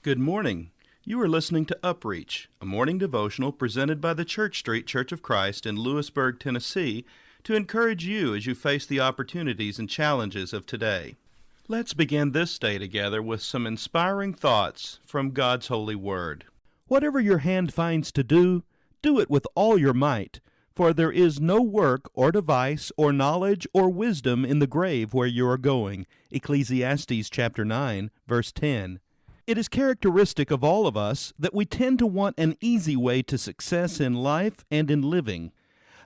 Good morning. You are listening to UpReach, a morning devotional presented by the Church Street Church of Christ in Lewisburg, Tennessee, to encourage you as you face the opportunities and challenges of today. Let's begin this day together with some inspiring thoughts from God's holy word. Whatever your hand finds to do, do it with all your might, for there is no work or device or knowledge or wisdom in the grave where you are going. Ecclesiastes chapter 9, verse 10. It is characteristic of all of us that we tend to want an easy way to success in life and in living.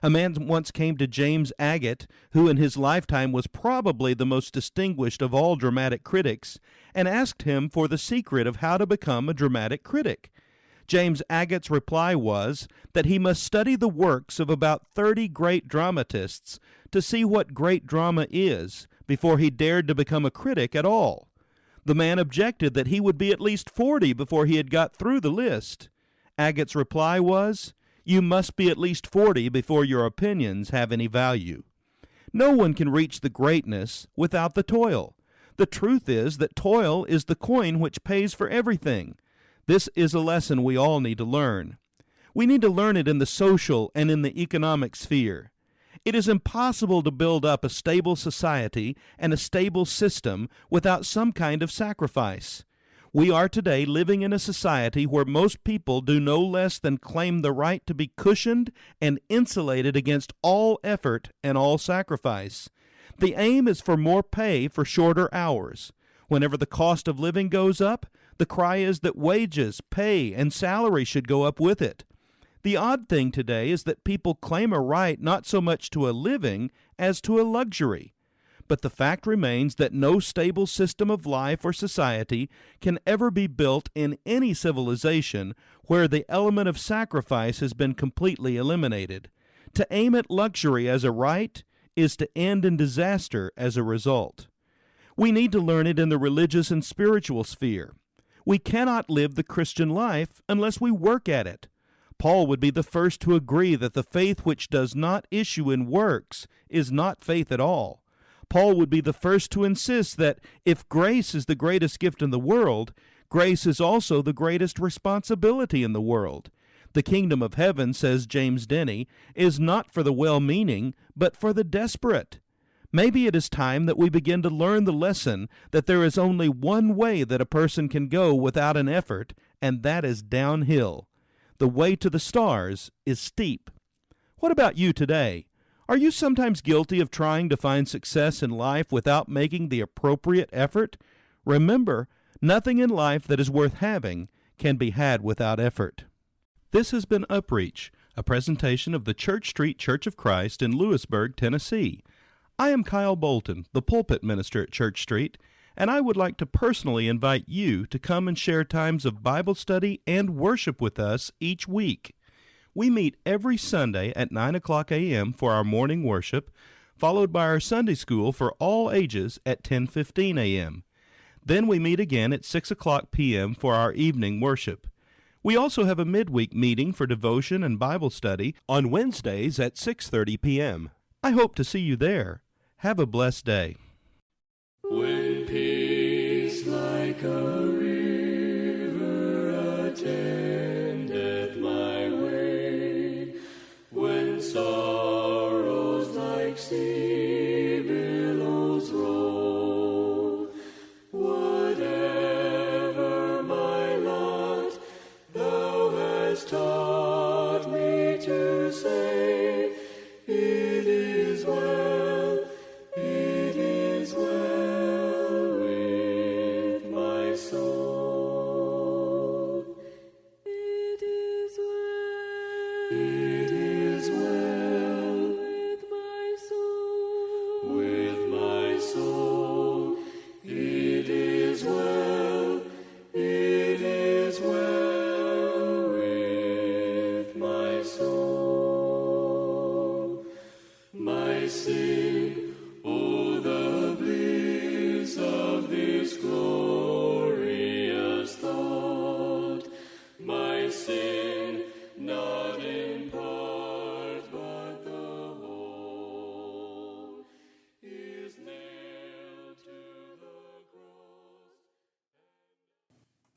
A man once came to James Agate, who in his lifetime was probably the most distinguished of all dramatic critics, and asked him for the secret of how to become a dramatic critic. James Agate's reply was that he must study the works of about 30 great dramatists to see what great drama is before he dared to become a critic at all. The man objected that he would be at least 40 before he had got through the list. Agate's reply was, "You must be at least 40 before your opinions have any value." No one can reach the greatness without the toil. The truth is that toil is the coin which pays for everything. This is a lesson we all need to learn. We need to learn it in the social and in the economic sphere. It is impossible to build up a stable society and a stable system without some kind of sacrifice. We are today living in a society where most people do no less than claim the right to be cushioned and insulated against all effort and all sacrifice. The aim is for more pay for shorter hours. Whenever the cost of living goes up, the cry is that wages, pay, and salary should go up with it. The odd thing today is that people claim a right not so much to a living as to a luxury. But the fact remains that no stable system of life or society can ever be built in any civilization where the element of sacrifice has been completely eliminated. To aim at luxury as a right is to end in disaster as a result. We need to learn it in the religious and spiritual sphere. We cannot live the Christian life unless we work at it. Paul would be the first to agree that the faith which does not issue in works is not faith at all. Paul would be the first to insist that if grace is the greatest gift in the world, grace is also the greatest responsibility in the world. The kingdom of heaven, says James Denny, is not for the well-meaning, but for the desperate. Maybe it is time that we begin to learn the lesson that there is only one way that a person can go without an effort, and that is downhill. The way to the stars is steep. What about you today? Are you sometimes guilty of trying to find success in life without making the appropriate effort? Remember, nothing in life that is worth having can be had without effort. This has been UpReach, a presentation of the Church Street Church of Christ in Lewisburg, Tennessee. I am Kyle Bolton, the pulpit minister at Church Street, and I would like to personally invite you to come and share times of Bible study and worship with us each week. We meet every Sunday at 9 o'clock a.m. for our morning worship, followed by our Sunday school for all ages at 10:15 a.m. Then we meet again at 6 o'clock p.m. for our evening worship. We also have a midweek meeting for devotion and Bible study on Wednesdays at 6:30 p.m. I hope to see you there. Have a blessed day. With peace like a